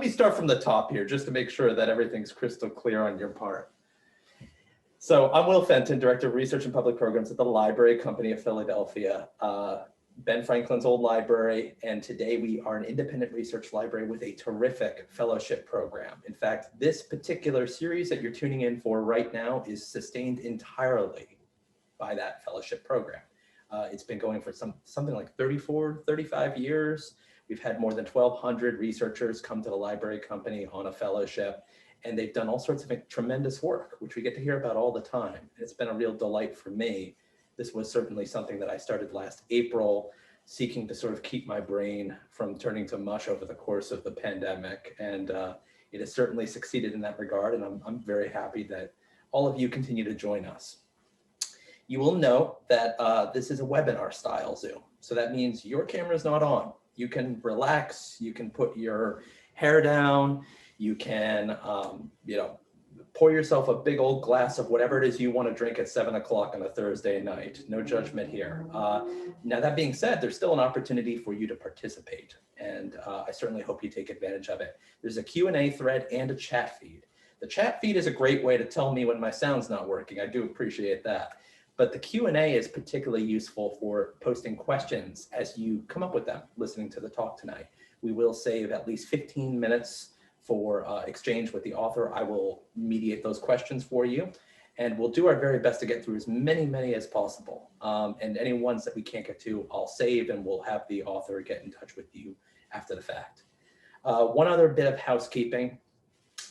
let me start from the top here, just to make sure that everything's crystal clear on your part. So I'm Will Fenton, Director of Research and Public Programs at the Library Company of Philadelphia, Ben Franklin's old library, and today we are an independent research library with a terrific fellowship program. In fact, this particular series that you're tuning in for right now is sustained entirely by that fellowship program. It's been going for something like 34, 35 years. We've had more than 1,200 researchers come to the Library Company on a fellowship, and they've done all sorts of tremendous work, which we get to hear about all the time. And it's been a real delight for me. This was certainly something that I started last April, seeking to sort of keep my brain from turning to mush over the course of the pandemic. And it has certainly succeeded in that regard. And I'm very happy that all of you continue to join us. You will note that this is a webinar style Zoom. So that means your camera's not on. You can relax, you can put your hair down, you can, pour yourself a big old glass of whatever it is you want to drink at 7 o'clock on a Thursday night. No judgment here. Now, that being said, there's still an opportunity for you to participate, and I certainly hope you take advantage of it. There's a Q&A thread and a chat feed. The chat feed is a great way to tell me when my sound's not working. I do appreciate that. But the Q&A is particularly useful for posting questions as you come up with them, listening to the talk tonight. We will save at least 15 minutes for exchange with the author. I will mediate those questions for you, and we'll do our very best to get through as many as possible. And any ones that we can't get to, I'll save, and we'll have the author get in touch with you after the fact. One other bit of housekeeping.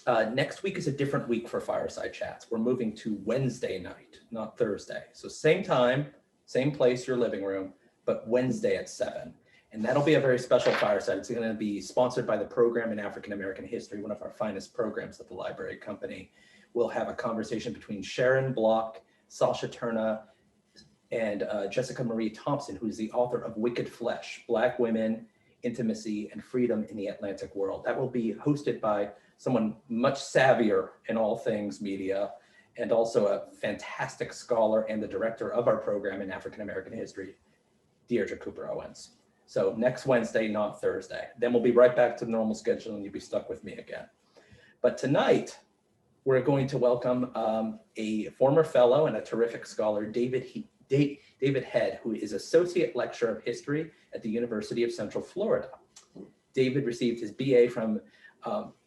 Next week is a different week for Fireside Chats. We're moving to Wednesday night, not Thursday. So same time, same place, your living room, but Wednesday at 7. And that'll be a very special Fireside. It's going to be sponsored by the Program in African American History, one of our finest programs at the Library Company. We'll have a conversation between Sharon Block, Sasha Turna, and Jessica Marie Thompson, who's the author of Wicked Flesh, Black Women, Intimacy, and Freedom in the Atlantic World. That will be hosted by someone much savvier in all things media, and also a fantastic scholar and the director of our program in African American History, Deirdre Cooper Owens. So next Wednesday, not Thursday. Then we'll be right back to the normal schedule and you'll be stuck with me again. But tonight, we're going to welcome a former fellow and a terrific scholar, David Head, who is Associate Lecturer of History at the University of Central Florida. David received his BA from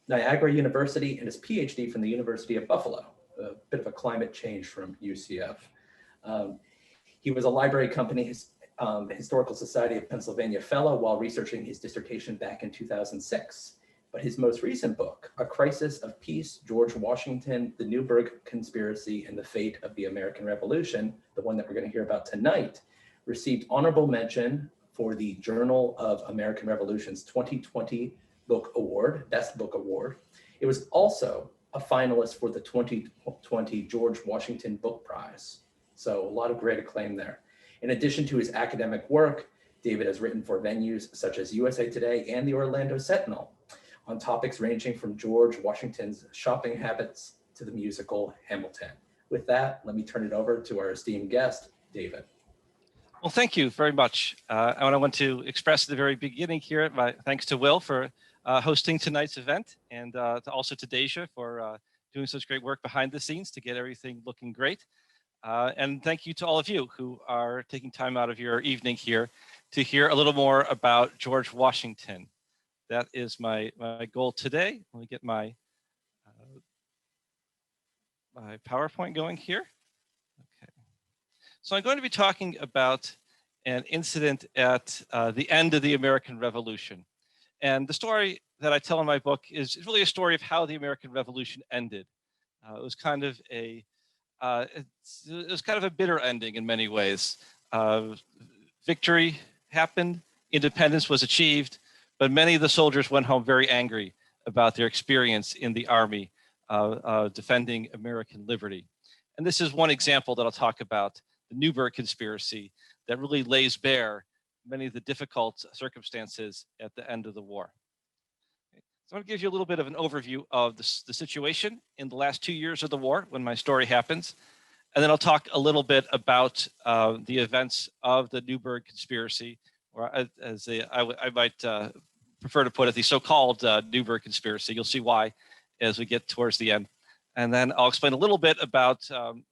Niagara University and his PhD from the University of Buffalo, a bit of a climate change from UCF. He was a Library Company Historical Society of Pennsylvania Fellow while researching his dissertation back in 2006. But his most recent book, A Crisis of Peace, George Washington, the Newburgh Conspiracy, and the Fate of the American Revolution, the one that we're going to hear about tonight, received honorable mention for the Journal of American Revolution's 2020 Book Award, Best Book Award. It was also a finalist for the 2020 George Washington Book Prize. So a lot of great acclaim there. In addition to his academic work, David has written for venues such as USA Today and the Orlando Sentinel on topics ranging from George Washington's shopping habits to the musical Hamilton. With that, let me turn it over to our esteemed guest, David. Well, thank you very much. I want to express at the very beginning here my thanks to Will for hosting tonight's event, and also to Deja for doing such great work behind the scenes to get everything looking great. And thank you to all of you who are taking time out of your evening here to hear a little more about George Washington. That is my goal today. Let me get my my PowerPoint going here. Okay. So I'm going to be talking about an incident at the end of the American Revolution. And the story that I tell in my book is really a story of how the American Revolution ended. It was kind of a bitter ending in many ways. Victory happened, independence was achieved, but many of the soldiers went home very angry about their experience in the army defending American liberty. And this is one example that I'll talk about, the Newburgh conspiracy, that really lays bare many of the difficult circumstances at the end of the war. So I'm going to give you a little bit of an overview of the situation in the last 2 years of the war when my story happens. And then I'll talk a little bit about the events of the Newburgh conspiracy, or as I might prefer to put it, the so-called Newburgh conspiracy. You'll see why as we get towards the end. And then I'll explain a little bit about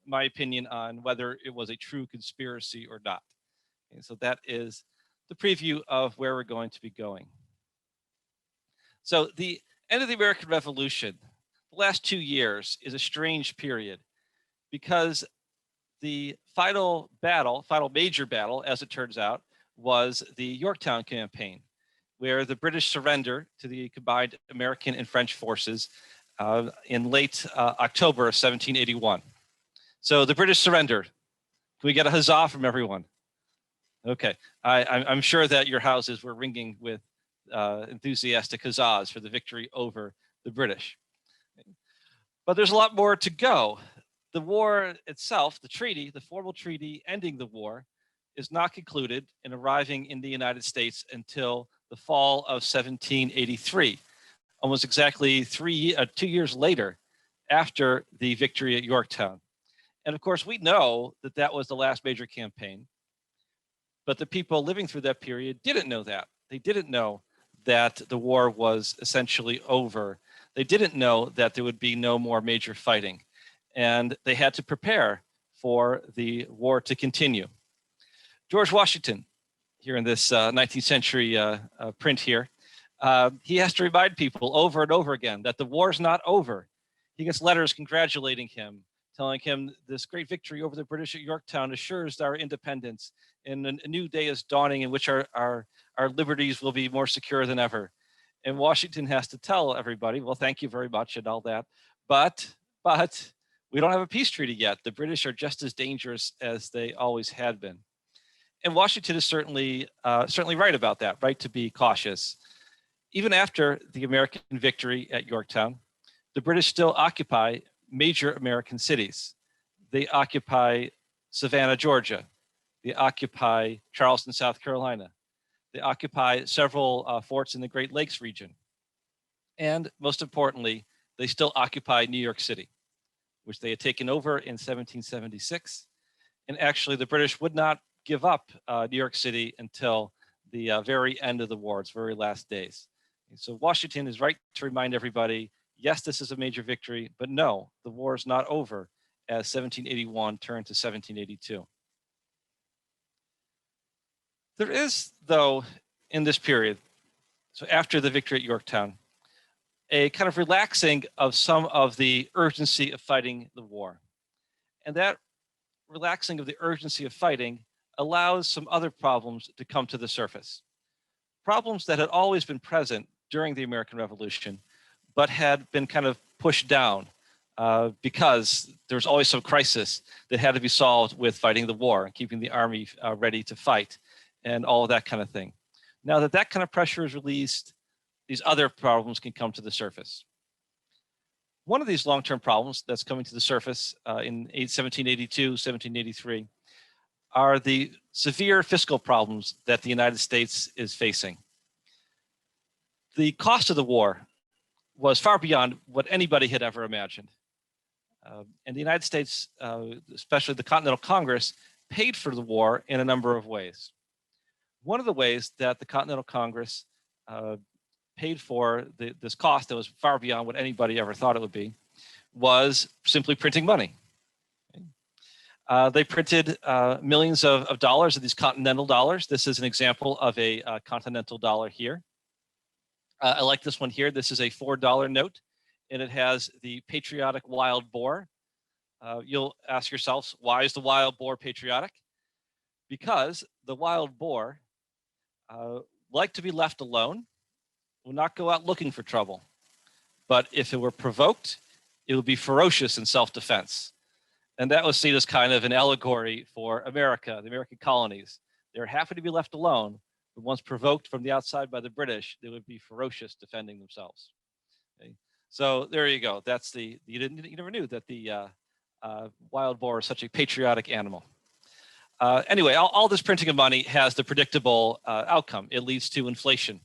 my opinion on whether it was a true conspiracy or not. And so that is the preview of where we're going to be going. So the end of the American Revolution, the last 2 years, is a strange period because the final major battle, as it turns out, was the Yorktown campaign, where the British surrender to the combined American and French forces in late October of 1781. So the British surrender. Can we get a huzzah from everyone? Okay, I'm sure that your houses were ringing with enthusiastic huzzahs for the victory over the British. But there's a lot more to go. The war itself, the treaty, the formal treaty ending the war, is not concluded and arriving in the United States until the fall of 1783, almost exactly 2 years later after the victory at Yorktown. And of course, we know that that was the last major campaign, but the people living through that period didn't know that. They didn't know that the war was essentially over. They didn't know that there would be no more major fighting, and they had to prepare for the war to continue. George Washington, here in this 19th century print here, he has to remind people over and over again that the war's not over. He gets letters congratulating him, telling him this great victory over the British at Yorktown assures our independence, and a new day is dawning in which our liberties will be more secure than ever. And Washington has to tell everybody, well, thank you very much and all that, but we don't have a peace treaty yet. The British are just as dangerous as they always had been. And Washington is certainly right about that, right to be cautious. Even after the American victory at Yorktown, the British still occupy major American cities. They occupy Savannah, Georgia. They occupy Charleston, South Carolina. They occupy several forts in the Great Lakes region. And most importantly, they still occupy New York City, which they had taken over in 1776. And actually, the British would not give up New York City until the very end of the war, its very last days. And so Washington is right to remind everybody, yes, this is a major victory, but no, the war is not over as 1781 turned to 1782. There is, though, in this period, so after the victory at Yorktown, a kind of relaxing of some of the urgency of fighting the war. And that relaxing of the urgency of fighting allows some other problems to come to the surface. Problems that had always been present during the American Revolution, but had been kind of pushed down because there was always some crisis that had to be solved with fighting the war and keeping the army ready to fight and all of that kind of thing. Now that that kind of pressure is released, these other problems can come to the surface. One of these long-term problems that's coming to the surface in 1782, 1783 are the severe fiscal problems that the United States is facing. The cost of the war was far beyond what anybody had ever imagined. And the United States, especially the Continental Congress, paid for the war in a number of ways. One of the ways that the Continental Congress paid for this cost that was far beyond what anybody ever thought it would be was simply printing money. They printed millions of dollars of these continental dollars. This is an example of a continental dollar here. I like this one here. This is a $4 note, and it has the patriotic wild boar. You'll ask yourselves, why is the wild boar patriotic? Because the wild boar like to be left alone, will not go out looking for trouble. But if it were provoked, it would be ferocious in self-defense. And that was seen as kind of an allegory for America, the American colonies. They're happy to be left alone, but once provoked from the outside by the British, they would be ferocious defending themselves. Okay? So there you go. That's you never knew that the wild boar is such a patriotic animal. Anyway, all this printing of money has the predictable outcome. It leads to inflation.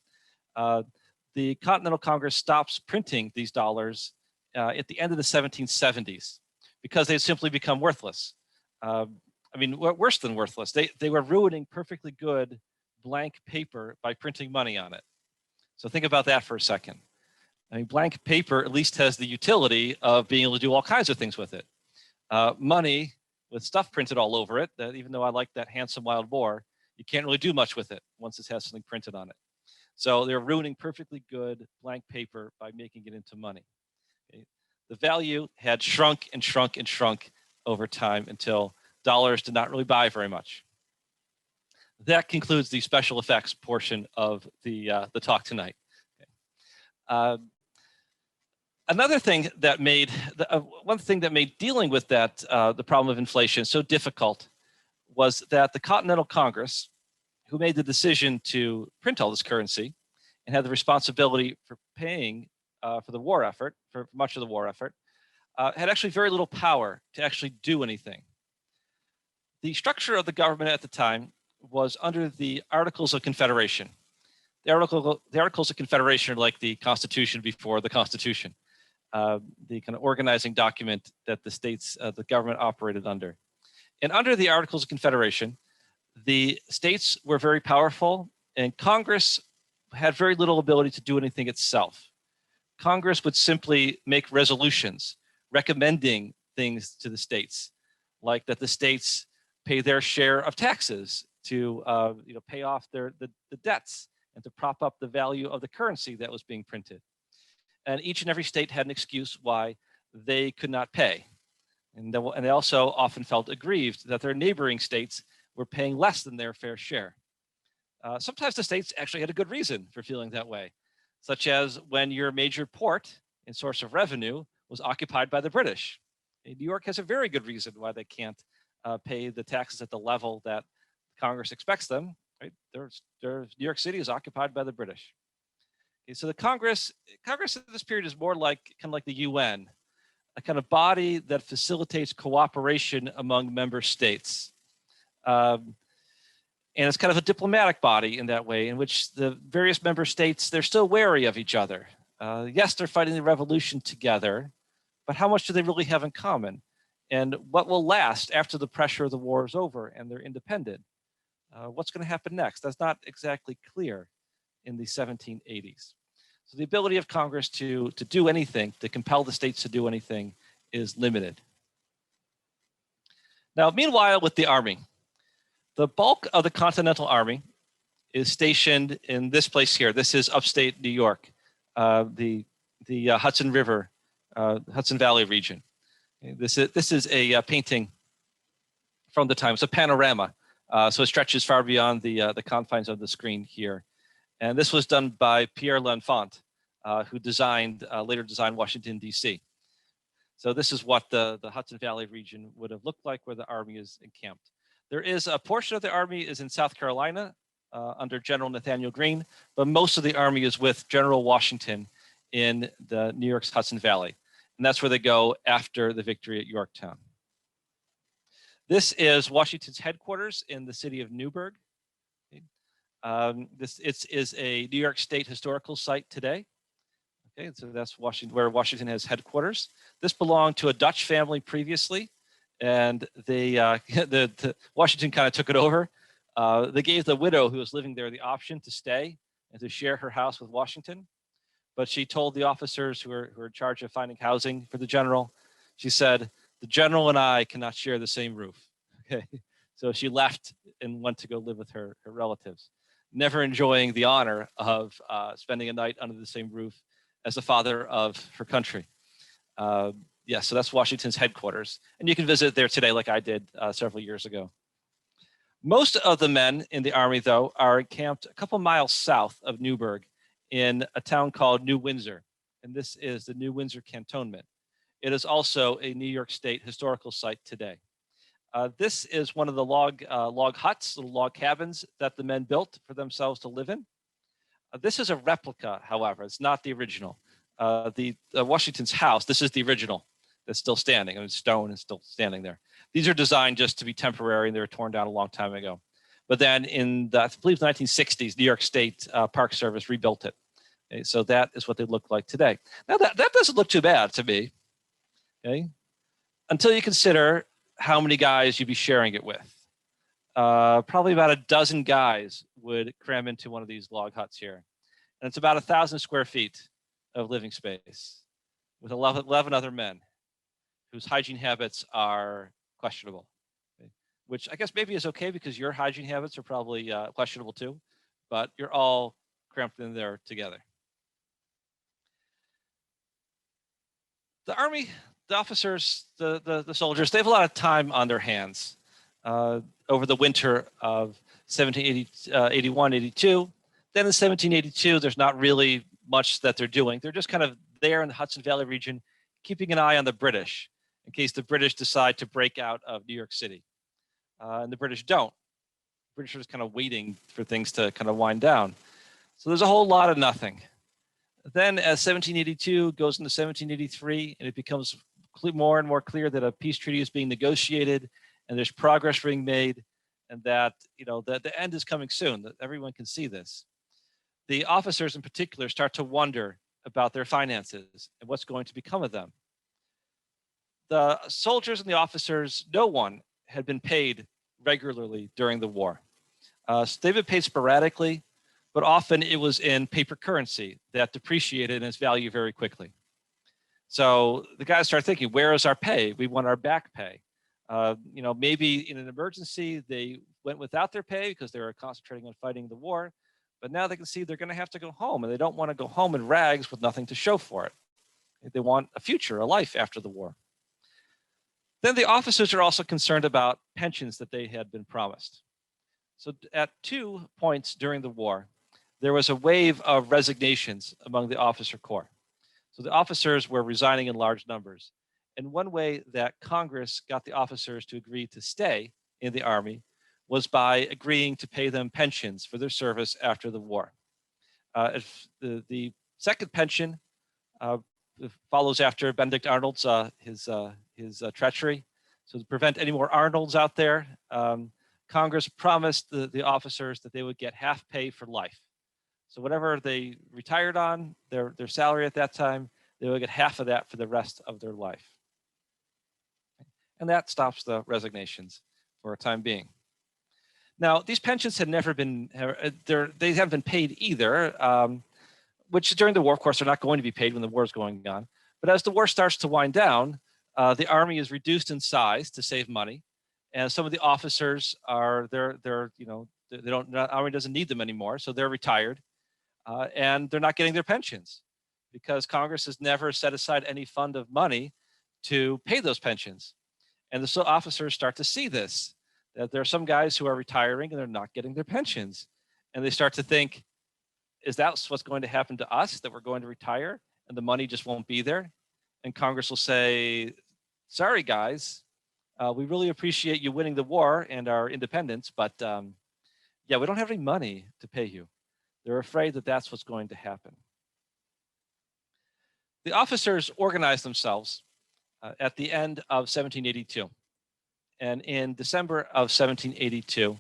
The Continental Congress stops printing these dollars at the end of the 1770s because they simply become worthless. I mean, worse than worthless. They were ruining perfectly good blank paper by printing money on it. So think about that for a second. I mean, blank paper at least has the utility of being able to do all kinds of things with it. Money with stuff printed all over it, that even though I like that handsome wild boar, you can't really do much with it once it has something printed on it. So they're ruining perfectly good blank paper by making it into money. Okay? The value had shrunk and shrunk and shrunk over time until dollars did not really buy very much. That concludes the special effects portion of the talk tonight. Okay. Another thing that made, one thing that made dealing with that, the problem of inflation so difficult was that the Continental Congress, who made the decision to print all this currency and had the responsibility for paying for the war effort, for much of the war effort, had actually very little power to actually do anything. The structure of the government at the time was under the Articles of Confederation. The Articles of Confederation are like the Constitution before the Constitution. The kind of organizing document that the states, the government operated under. And under the Articles of Confederation, the states were very powerful and Congress had very little ability to do anything itself. Congress would simply make resolutions recommending things to the states, like that the states pay their share of taxes to pay off the debts and to prop up the value of the currency that was being printed. And each and every state had an excuse why they could not pay. And they also often felt aggrieved that their neighboring states were paying less than their fair share. Sometimes the states actually had a good reason for feeling that way, such as when your major port and source of revenue was occupied by the British. New York has a very good reason why they can't pay the taxes at the level that Congress expects them. Right? New York City is occupied by the British. Okay, so the Congress at this period is more like kind of like the UN, a kind of body that facilitates cooperation among member states. And it's kind of a diplomatic body in that way, in which the various member states, they're still wary of each other. Yes, they're fighting the revolution together, but how much do they really have in common? And what will last after the pressure of the war is over and they're independent? What's going to happen next? That's not exactly clear in the 1780s. So the ability of Congress to do anything, to compel the states to do anything, is limited. Now, meanwhile, with the Army, the bulk of the Continental Army is stationed in this place here. This is upstate New York, the Hudson River, Hudson Valley region. This is a painting from the time. It's a panorama, so it stretches far beyond the confines of the screen here. And this was done by Pierre L'Enfant, who later designed Washington, D.C. So this is what the Hudson Valley region would have looked like where the Army is encamped. There is a portion of the Army is in South Carolina under General Nathaniel Greene, but most of the Army is with General Washington in the New York's Hudson Valley. And that's where they go after the victory at Yorktown. This is Washington's headquarters in the city of Newburgh. This is a New York State historical site today. Okay, so that's Washington, where Washington has headquarters. This belonged to a Dutch family previously, and they Washington kind of took it over. They gave the widow who was living there the option to stay and to share her house with Washington, but she told the officers who were in charge of finding housing for the general, she said, "The general and I cannot share the same roof." Okay, so she left and went to go live with her relatives, never enjoying the honor of spending a night under the same roof as the father of her country. Yeah, so that's Washington's headquarters. And you can visit there today like I did several years ago. Most of the men in the Army, though, are encamped a couple miles south of Newburgh in a town called New Windsor. And this is the New Windsor Cantonment. It is also a New York State historical site today. This is one of the log huts, little log cabins that the men built for themselves to live in. This is a replica, however, it's not the original. Washington's house, this is the original that's still standing. I mean, stone is still standing there. These are designed just to be temporary and they were torn down a long time ago. But then in I believe the 1960s, New York State Park Service rebuilt it. Okay, so that is what they look like today. Now that doesn't look too bad to me, okay? Until you consider how many guys you'd be sharing it with. Probably about a dozen guys would cram into one of these log huts here. And it's about 1,000 square feet of living space with 11 other men whose hygiene habits are questionable, okay? Which I guess maybe is okay because your hygiene habits are probably questionable too, but you're all cramped in there together. The army, the officers, the soldiers, they have a lot of time on their hands over the winter of 1781, 82. Then in 1782, there's not really much that they're doing. They're just kind of there in the Hudson Valley region, keeping an eye on the British in case the British decide to break out of New York City. And the British don't. The British are just kind of waiting for things to kind of wind down. So there's a whole lot of nothing. Then as 1782 goes into 1783, and it becomes more and more clear that a peace treaty is being negotiated and there's progress being made, and that, you know, that the end is coming soon, that everyone can see this. The officers in particular start to wonder about their finances and what's going to become of them. The soldiers and the officers, no one had been paid regularly during the war. So they've been paid sporadically, but often it was in paper currency that depreciated in its value very quickly. So the guys start thinking, where is our pay? We want our back pay. You know, maybe in an emergency, they went without their pay because they were concentrating on fighting the war, but now they can see they're going to have to go home, and they don't want to go home in rags with nothing to show for it. They want a future, a life after the war. Then the officers are also concerned about pensions that they had been promised. So at 2 points during the war, there was a wave of resignations among the officer corps. So the officers were resigning in large numbers. And one way that Congress got the officers to agree to stay in the Army was by agreeing to pay them pensions for their service after the war. The second pension follows after Benedict Arnold's his treachery. So to prevent any more Arnolds out there, Congress promised the officers that they would get half pay for life. So whatever they retired on, their salary at that time, they would get half of that for the rest of their life. And that stops the resignations for a time being. Now, these pensions had never been, they haven't been paid either, which during the war, of course, they're not going to be paid when the war is going on. But as the war starts to wind down, the Army is reduced in size to save money. And some of the officers are, you know, the Army doesn't need them anymore, so they're retired. And they're not getting their pensions because Congress has never set aside any fund of money to pay those pensions. And the officers start to see this, that there are some guys who are retiring and they're not getting their pensions. And they start to think, is that what's going to happen to us, that we're going to retire and the money just won't be there? And Congress will say, sorry, guys, we really appreciate you winning the war and our independence, but yeah, we don't have any money to pay you. They're afraid that that's what's going to happen. The officers organized themselves at the end of 1782. And in December of 1782,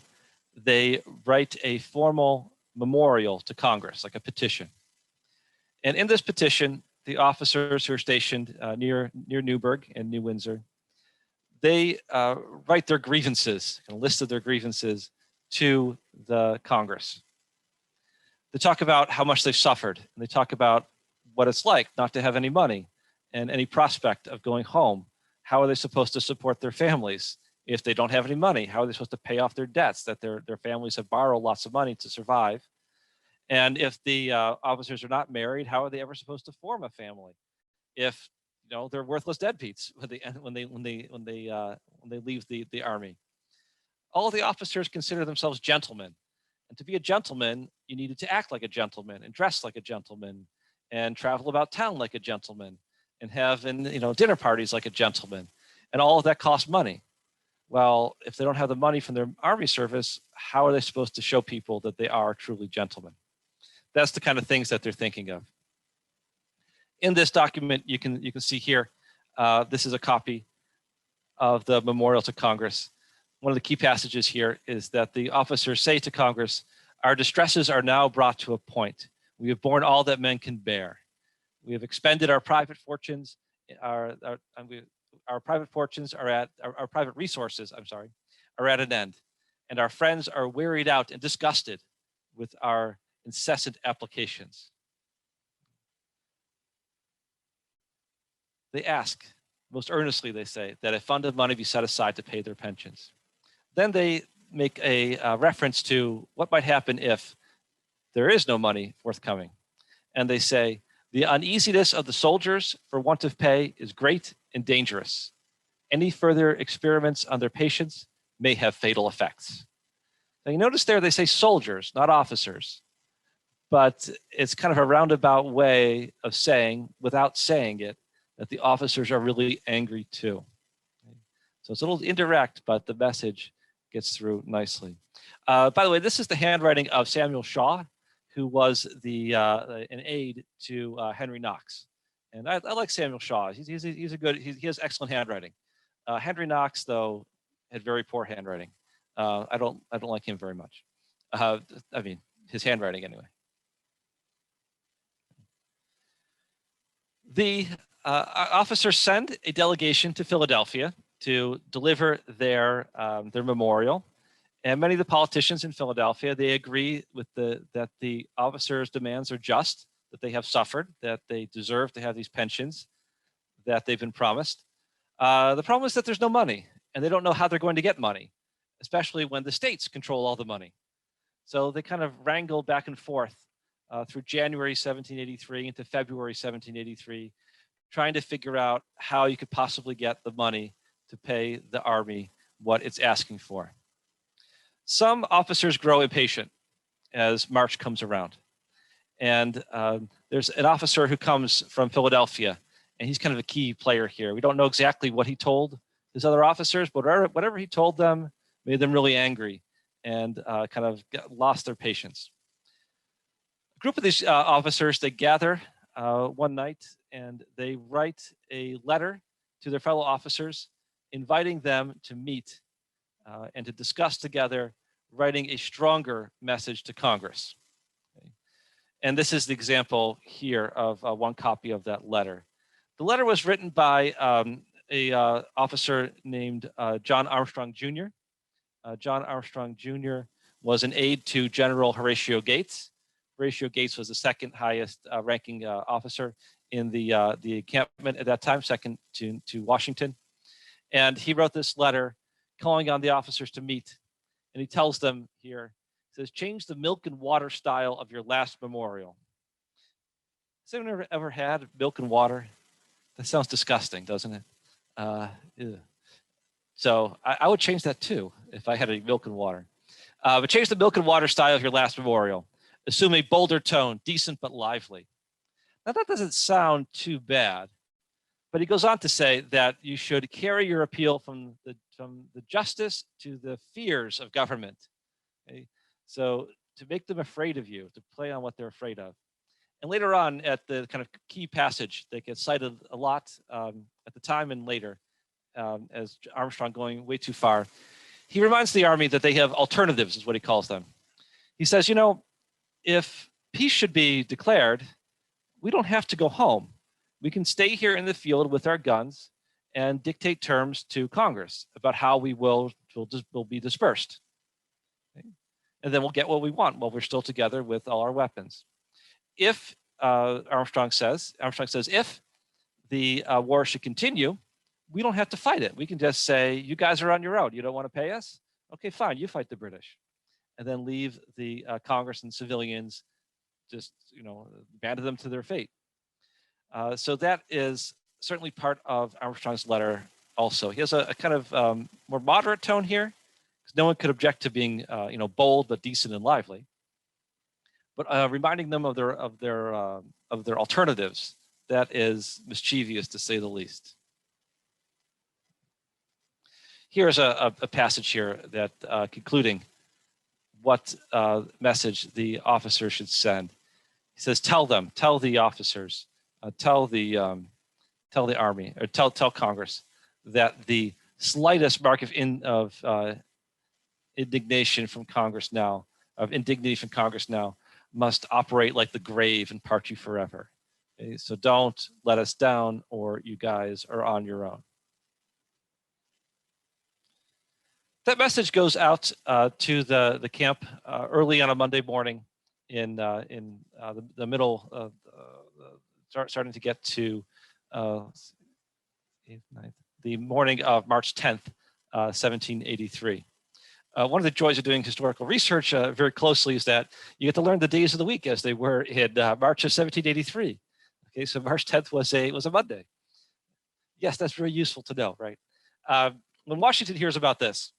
they write a formal memorial to Congress, like a petition. And in this petition, the officers who are stationed near Newburgh and New Windsor, they write their grievances, a list of their grievances to the Congress. They talk about how much they've suffered, and they talk about what it's like not to have any money and any prospect of going home. How are they supposed to support their families if they don't have any money? How are they supposed to pay off their debts that their families have borrowed lots of money to survive? And if the officers are not married, how are they ever supposed to form a family if, you know, they're worthless deadbeats when they leave the Army? All of the officers consider themselves gentlemen. And to be a gentleman, you needed to act like a gentleman and dress like a gentleman and travel about town like a gentleman and have dinner parties like a gentleman. And all of that costs money. Well, if they don't have the money from their Army service, how are they supposed to show people that they are truly gentlemen? That's the kind of things that they're thinking of. In this document, you can see here, this is a copy of the memorial to Congress. One of the key passages here is that the officers say to Congress, our distresses are now brought to a point. We have borne all that men can bear. We have expended our private fortunes. Our private fortunes are at, our private resources, are at an end. And our friends are wearied out and disgusted with our incessant applications. they ask, most earnestly they say, that a fund of money be set aside to pay their pensions. Then they make a reference to what might happen if there is no money forthcoming. And they say, the uneasiness of the soldiers for want of pay is great and dangerous. Any further experiments on their patients may have fatal effects. Now you notice there they say soldiers, not officers, but it's kind of a roundabout way of saying, without saying it, that the officers are really angry too. So it's a little indirect, but the message gets through nicely. By the way, this is the handwriting of Samuel Shaw, who was an aide to Henry Knox. And I like Samuel Shaw. He has excellent handwriting. Henry Knox, though, had very poor handwriting. I don't like him very much. I mean, his handwriting anyway. The officers send a delegation to Philadelphia to deliver their memorial. And many of the politicians in Philadelphia, they agree with that the officers' demands are just, that they have suffered, that they deserve to have these pensions that they've been promised. The problem is that there's no money, and they don't know how they're going to get money, especially when the states control all the money. So they kind of wrangle back and forth through January 1783 into February 1783, trying to figure out how you could possibly get the money to pay the army what it's asking for. Some officers grow impatient as March comes around. And there's an officer who comes from Philadelphia, and he's kind of a key player here. We don't know exactly what he told his other officers, but whatever he told them made them really angry and kind of lost their patience. A group of these officers, they gather one night and they write a letter to their fellow officers, inviting them to meet and to discuss together, writing a stronger message to Congress. Okay. And this is the example here of one copy of that letter. The letter was written by a officer named John Armstrong Jr. John Armstrong Jr. was an aide to General Horatio Gates. Horatio Gates was the second highest ranking officer in the encampment at that time, second to Washington. And he wrote this letter calling on the officers to meet. And he tells them here, he says, change the milk and water style of your last memorial. Has anyone ever had milk and water? That sounds disgusting, doesn't it? So I would change that too if I had a milk and water. But change the milk and water style of your last memorial. Assume a bolder tone, decent but lively. Now that doesn't sound too bad, but he goes on to say that you should carry your appeal from the justice to the fears of government. Okay? So to make them afraid of you, to play on what they're afraid of. And later on at the kind of key passage that gets cited a lot at the time and later, as Armstrong going way too far, he reminds the army that they have alternatives, is what he calls them. He says, you know, if peace should be declared, we don't have to go home. We can stay here in the field with our guns and dictate terms to Congress about how we will be dispersed. Okay? And then we'll get what we want while we're still together with all our weapons. If Armstrong says, if the war should continue, we don't have to fight it. We can just say, you guys are on your own. You don't want to pay us? Okay, fine, you fight the British. And then leave the Congress and civilians just, abandon them to their fate. So that is certainly part of Armstrong's letter also. He has a kind of more moderate tone here, because no one could object to being, bold but decent and lively. But reminding them of their alternatives, that is mischievous to say the least. Here's a passage here that concluding what message the officer should send. He says, tell the officers, tell the army, or tell Congress that the slightest mark of indignation from Congress now, must operate like the grave and part you forever. Okay? So don't let us down, or you guys are on your own. That message goes out to the camp early on a Monday morning in the middle of starting to get to the morning of March 10th, 1783. One of the joys of doing historical research very closely is that you get to learn the days of the week as they were in March of 1783. Okay, so March 10th was a Monday. Yes, that's very useful to know, right? When Washington hears about this,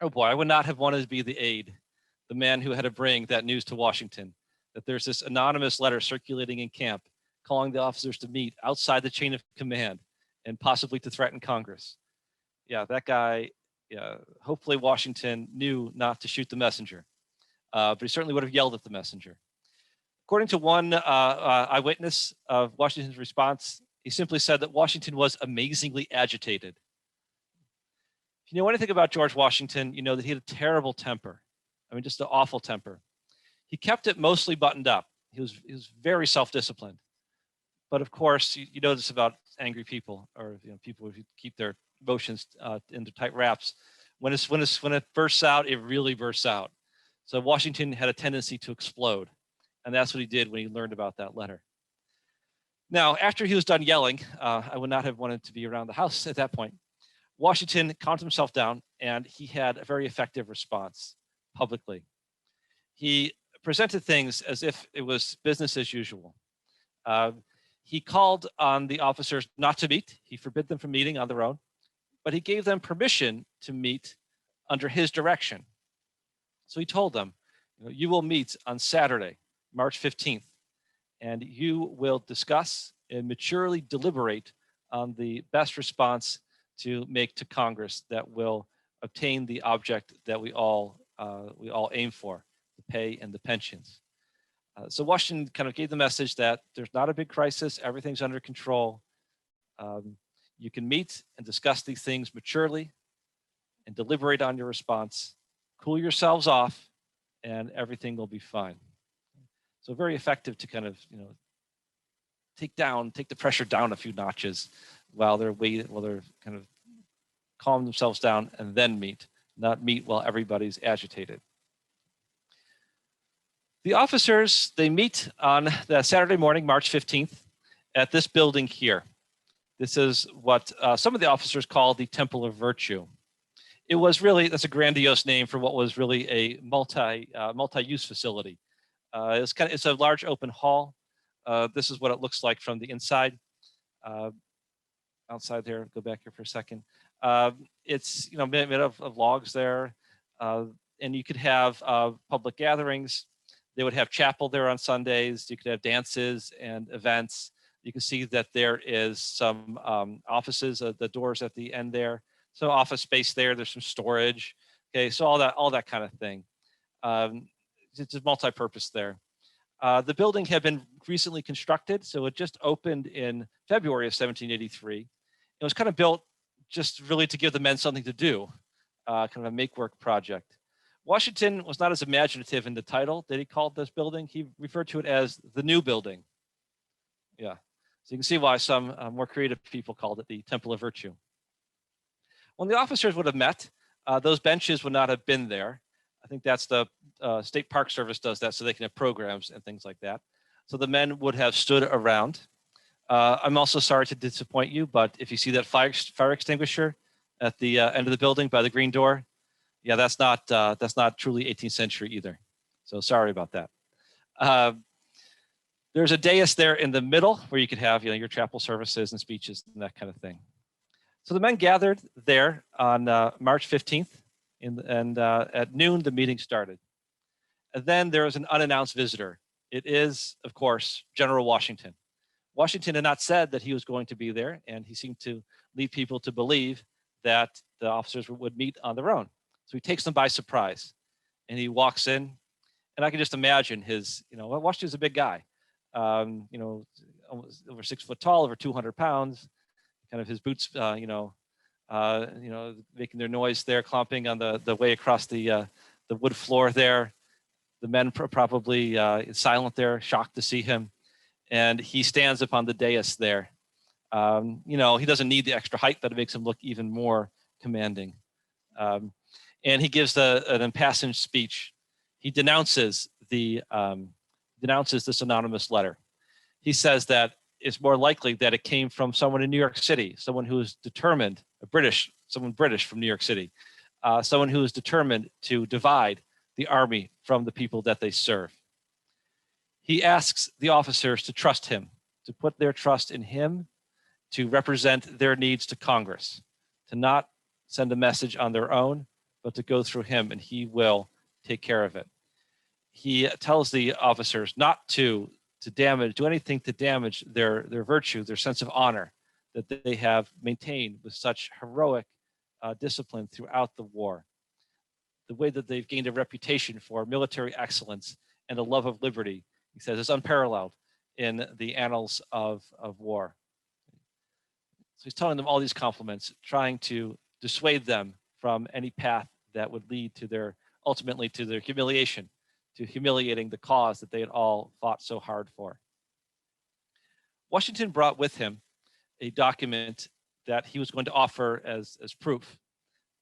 oh boy, I would not have wanted to be the aide, the man who had to bring that news to Washington, that there's this anonymous letter circulating in camp calling the officers to meet outside the chain of command and possibly to threaten Congress. Yeah, that guy, yeah, hopefully Washington knew not to shoot the messenger, but he certainly would have yelled at the messenger. According to one eyewitness of Washington's response, he simply said that Washington was amazingly agitated. If you know anything about George Washington, you know that he had a terrible temper. I mean, just an awful temper. He kept it mostly buttoned up. He was very self-disciplined. But of course, you know this about angry people, or people who keep their emotions into tight wraps. When it bursts out, it really bursts out. So Washington had a tendency to explode, and that's what he did when he learned about that letter. Now, after he was done yelling, I would not have wanted to be around the house at that point. Washington calmed himself down, and he had a very effective response publicly. He presented things as if it was business as usual. He called on the officers not to meet. He forbid them from meeting on their own, but he gave them permission to meet under his direction. So he told them, you will meet on Saturday, March 15th, and you will discuss and maturely deliberate on the best response to make to Congress that will obtain the object that we all aim for, the pay and the pensions. So Washington kind of gave the message that there's not a big crisis, everything's under control. You can meet and discuss these things maturely and deliberate on your response, cool yourselves off, and everything will be fine. So very effective to kind of, take the pressure down a few notches while they're kind of calm themselves down and then meet, not meet while everybody's agitated. The officers, they meet on that Saturday morning, March 15th, at this building here. This is what some of the officers call the Temple of Virtue. It was really, that's a grandiose name for what was really a multi-use facility. It's a large open hall. This is what it looks like from the inside. Outside there, go back here for a second. It's made of logs there, and you could have public gatherings. They would have chapel there on Sundays. You could have dances and events. You can see that there is some offices, the doors at the end there. So office space there. There's some storage. Okay, so all that kind of thing. It's a multi-purpose there. The building had been recently constructed, so it just opened in February of 1783. It was kind of built just really to give the men something to do, kind of a make-work project. Washington was not as imaginative in the title that he called this building. He referred to it as the New Building. Yeah, so you can see why some more creative people called it the Temple of Virtue. When the officers would have met, those benches would not have been there. I think that's the State Park Service does that so they can have programs and things like that. So the men would have stood around. I'm also sorry to disappoint you, but if you see that fire extinguisher at the end of the building by the green door, yeah, that's not truly 18th century either. So sorry about that. There's a dais there in the middle where you could have your chapel services and speeches and that kind of thing. So the men gathered there on March 15th, and at noon the meeting started. And then there was an unannounced visitor. It is, of course, General Washington. Washington had not said that he was going to be there, and he seemed to lead people to believe that the officers would meet on their own. So he takes them by surprise, and he walks in, and I can just imagine his, Washington's a big guy, almost over 6 foot tall, over 200 pounds, kind of his boots, making their noise there, clomping on the way across the wood floor there. The men probably silent there, shocked to see him, and he stands upon the dais there. He doesn't need the extra height, but it makes him look even more commanding. And he gives an impassioned speech. He denounces this anonymous letter. He says that it's more likely that it came from someone in New York City, someone who is determined, someone British from New York City, someone who is determined to divide the army from the people that they serve. He asks the officers to trust him, to put their trust in him, to represent their needs to Congress, to not send a message on their own, but to go through him, and he will take care of it. He tells the officers not to do anything to damage their virtue, their sense of honor that they have maintained with such heroic discipline throughout the war. The way that they've gained a reputation for military excellence and a love of liberty, he says, is unparalleled in the annals of war. So he's telling them all these compliments, trying to dissuade them from any path that would lead to ultimately to their humiliation, to humiliating the cause that they had all fought so hard for. Washington brought with him a document that he was going to offer as proof.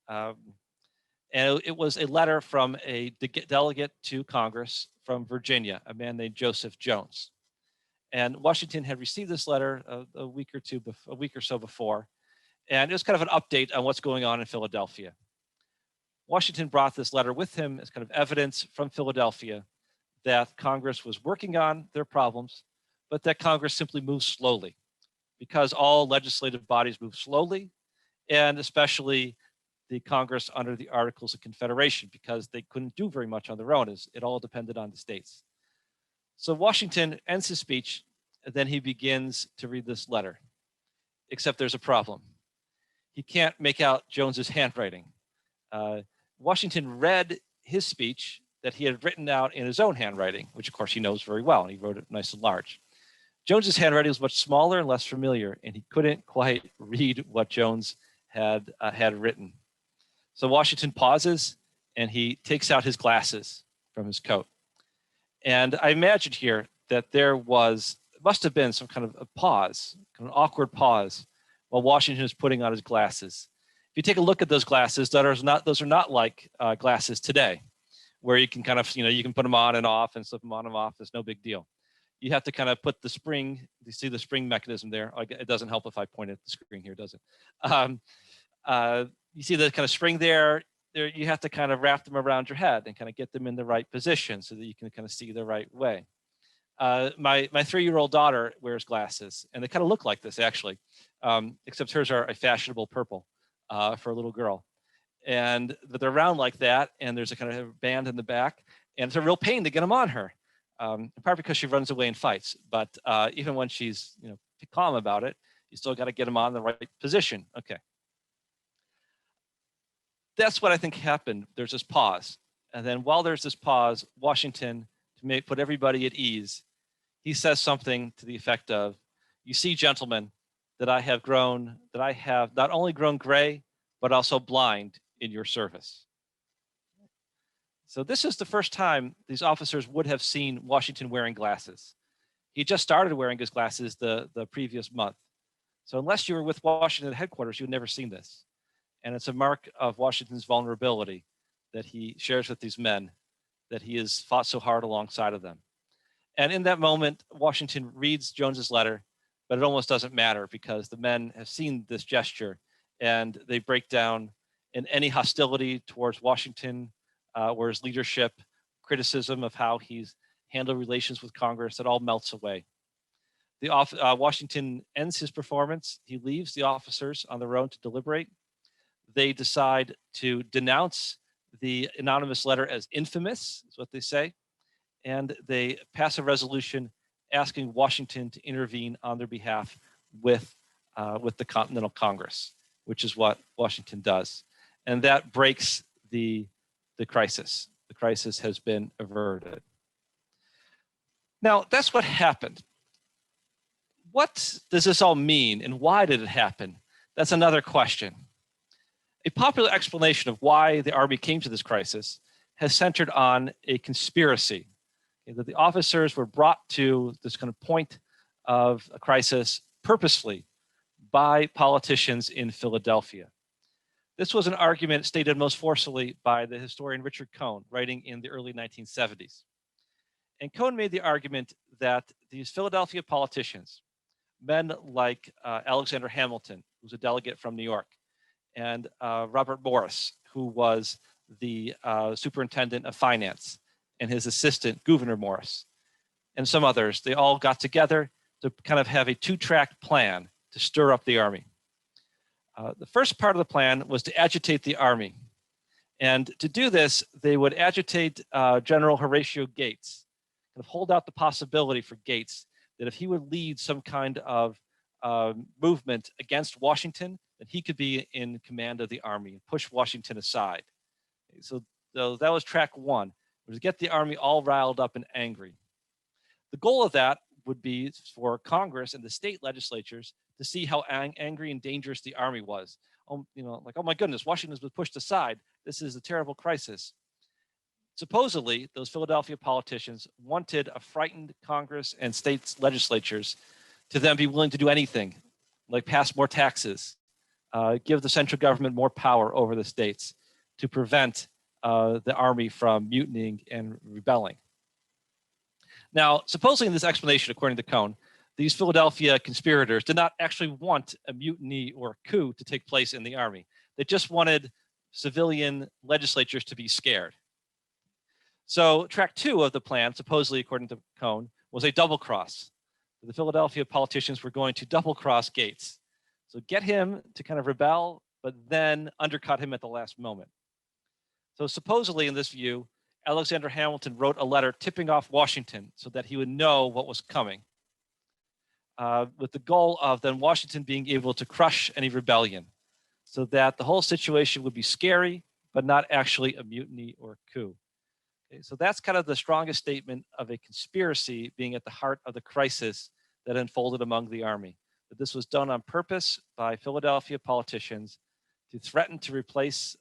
And it was a letter from a delegate to Congress from Virginia, a man named Joseph Jones. And Washington had received this letter a week or so before, and it was kind of an update on what's going on in Philadelphia. Washington brought this letter with him as kind of evidence from Philadelphia that Congress was working on their problems, but that Congress simply moves slowly, because all legislative bodies move slowly, and especially the Congress under the Articles of Confederation, because they couldn't do very much on their own, as it all depended on the states. So Washington ends his speech, and then he begins to read this letter, except there's a problem. He can't make out Jones's handwriting. Washington read his speech that he had written out in his own handwriting, which of course he knows very well, and he wrote it nice and large. Jones's handwriting was much smaller and less familiar, and he couldn't quite read what Jones had written. So Washington pauses, and he takes out his glasses from his coat. And I imagine here that there must have been some kind of a pause, kind of an awkward pause, while Washington is putting on his glasses. If you take a look at those glasses, those are not like glasses today, where you can kind of, you can put them on and off and slip them on and off. It's no big deal. You have to kind of put the spring, you see the spring mechanism there. It doesn't help if I point at the screen here, does it? You see the kind of spring there, you have to kind of wrap them around your head and kind of get them in the right position so that you can kind of see the right way. My 3-year-old daughter wears glasses, and they kind of look like this actually, except hers are a fashionable purple for a little girl. And they're round like that, and there's a kind of band in the back, and it's a real pain to get them on her, in part because she runs away and fights. But even when she's calm about it, you still got to get them on the right position. Okay. That's what I think happened. There's this pause. And then while there's this pause, Washington, to put everybody at ease, he says something to the effect of, "You see, gentlemen, that I have not only grown gray, but also blind in your service." So this is the first time these officers would have seen Washington wearing glasses. He just started wearing his glasses the previous month. So unless you were with Washington at headquarters, you'd never seen this. And it's a mark of Washington's vulnerability that he shares with these men, that he has fought so hard alongside of them. And in that moment, Washington reads Jones's letter, but it almost doesn't matter because the men have seen this gesture and they break down in any hostility towards Washington or his leadership, criticism of how he's handled relations with Congress. It all melts away. Washington ends his performance. He leaves the officers on their own to deliberate. They decide to denounce the anonymous letter as infamous, is what they say. And they pass a resolution asking Washington to intervene on their behalf with the Continental Congress, which is what Washington does. And that breaks the crisis. The crisis has been averted. Now, that's what happened. What does this all mean, and why did it happen? That's another question. A popular explanation of why the Army came to this crisis has centered on a conspiracy, that the officers were brought to this kind of point of a crisis purposefully by politicians in Philadelphia. This was an argument stated most forcefully by the historian Richard Cohn, writing in the early 1970s. And Cohn made the argument that these Philadelphia politicians men like Alexander Hamilton, who's a delegate from New York, and Robert Morris, who was the superintendent of finance, and his assistant, Gouverneur Morris, and some others. They all got together to kind of have a two-track plan to stir up the army. The first part of the plan was to agitate the army. And to do this, they would agitate General Horatio Gates, kind of hold out the possibility for Gates that if he would lead some kind of movement against Washington, that he could be in command of the army and push Washington aside. So that was track one, was to get the army all riled up and angry. The goal of that would be for Congress and the state legislatures to see how angry and dangerous the army was. Like, oh my goodness, Washington's been pushed aside. This is a terrible crisis. Supposedly, those Philadelphia politicians wanted a frightened Congress and state legislatures to then be willing to do anything, like pass more taxes, give the central government more power over the states to prevent the army from mutinying and rebelling. Now, supposedly in this explanation, according to Cohn, these Philadelphia conspirators did not actually want a mutiny or a coup to take place in the army. They just wanted civilian legislatures to be scared. So track two of the plan, supposedly according to Cohn, was a double cross. The Philadelphia politicians were going to double cross Gates. So get him to kind of rebel, but then undercut him at the last moment. So supposedly in this view, Alexander Hamilton wrote a letter tipping off Washington so that he would know what was coming, with the goal of then Washington being able to crush any rebellion so that the whole situation would be scary, but not actually a mutiny or a coup. Okay, so that's kind of the strongest statement of a conspiracy being at the heart of the crisis that unfolded among the army. That this was done on purpose by Philadelphia politicians to threaten to replace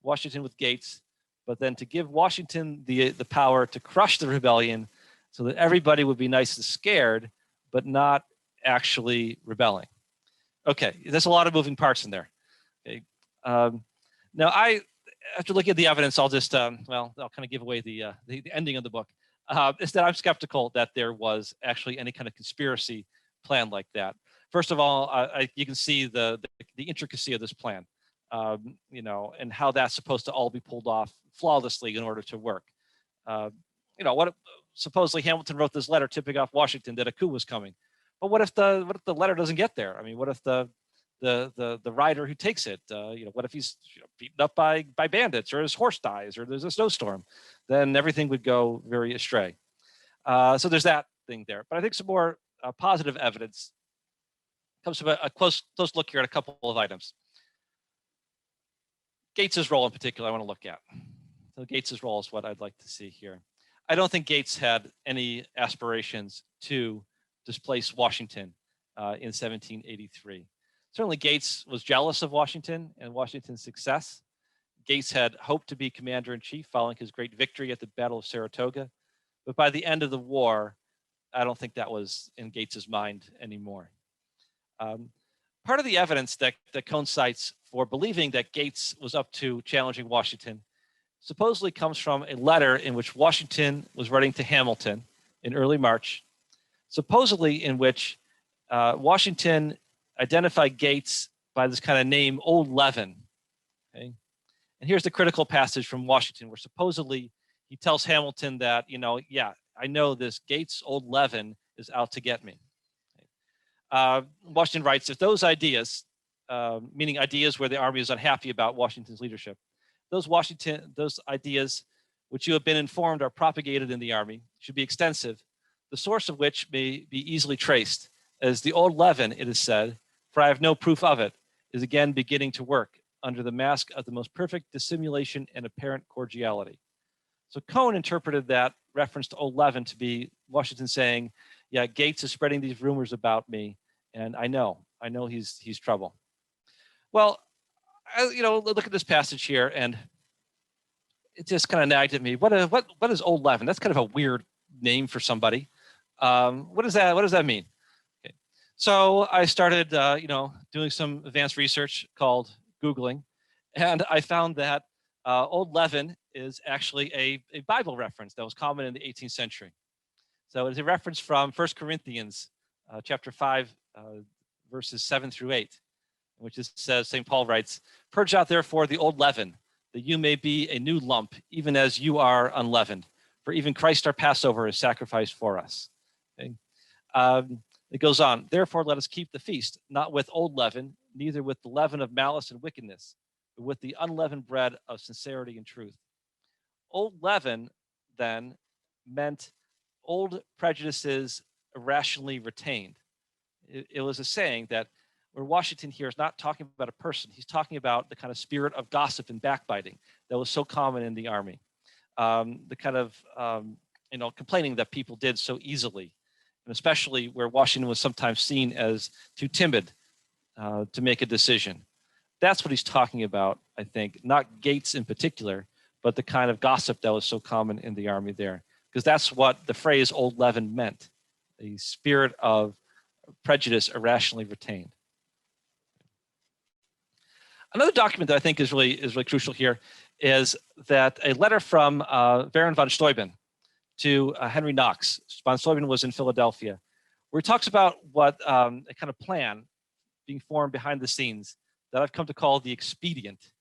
Washington with Gates, but then to give Washington the power to crush the rebellion so that everybody would be nice and scared, but not actually rebelling. Okay, there's a lot of moving parts in there. Okay. Now, after looking at the evidence, I'll just, I'll kind of give away the ending of the book. Is that I'm skeptical that there was actually any kind of conspiracy plan like that. First of all, you can see the intricacy of this plan, and how that's supposed to all be pulled off flawlessly in order to work. Supposedly Hamilton wrote this letter tipping off Washington that a coup was coming, but what if the letter doesn't get there? I mean, what if the rider who takes it, what if he's beaten up by bandits, or his horse dies, or there's a snowstorm? Then everything would go very astray. So there's that thing there. But I think some more positive evidence comes from a close look here at a couple of items. Gates's role in particular, I want to look at. So Gates's role is what I'd like to see here. I don't think Gates had any aspirations to displace Washington in 1783. Certainly Gates was jealous of Washington and Washington's success. Gates had hoped to be commander-in-chief following his great victory at the Battle of Saratoga. But by the end of the war, I don't think that was in Gates's mind anymore. Part of the evidence that Cohn cites for believing that Gates was up to challenging Washington supposedly comes from a letter in which Washington was writing to Hamilton in early March, supposedly in which Washington identified Gates by this kind of name, Old Leaven. Okay? And here's the critical passage from Washington where supposedly he tells Hamilton that, I know this Gates, Old Leaven, is out to get me. Washington writes, if those ideas, meaning ideas where the army is unhappy about Washington's leadership, those ideas which you have been informed are propagated in the army should be extensive, the source of which may be easily traced, as the old leaven, it is said, for I have no proof of it, is again beginning to work under the mask of the most perfect dissimulation and apparent cordiality. So Cohn interpreted that reference to old leaven to be Washington saying, yeah, Gates is spreading these rumors about me, and I know he's trouble. Well, look at this passage here, and it just kind of nagged at me. What is old leaven? That's kind of a weird name for somebody. What does that mean? Okay. So I started, doing some advanced research called Googling, and I found that old leaven is actually a Bible reference that was common in the 18th century. So it's a reference from 1 Corinthians chapter 5, verses 7 through 8, which is, says, St. Paul writes, "Purge out therefore the old leaven, that you may be a new lump, even as you are unleavened. For even Christ our Passover is sacrificed for us." Okay? It goes on, "Therefore let us keep the feast, not with old leaven, neither with the leaven of malice and wickedness, but with the unleavened bread of sincerity and truth." Old leaven then meant old prejudices irrationally retained. It was a saying that where Washington here is not talking about a person, he's talking about the kind of spirit of gossip and backbiting that was so common in the army. The kind of complaining that people did so easily, and especially where Washington was sometimes seen as too timid to make a decision. That's what he's talking about, I think, not Gates in particular, but the kind of gossip that was so common in the army there, because that's what the phrase old leaven meant, the spirit of prejudice irrationally retained. Another document that I think is really crucial here is that a letter from Baron von Steuben to Henry Knox. Von Steuben was in Philadelphia, where he talks about what a kind of plan being formed behind the scenes that I've come to call the expedient.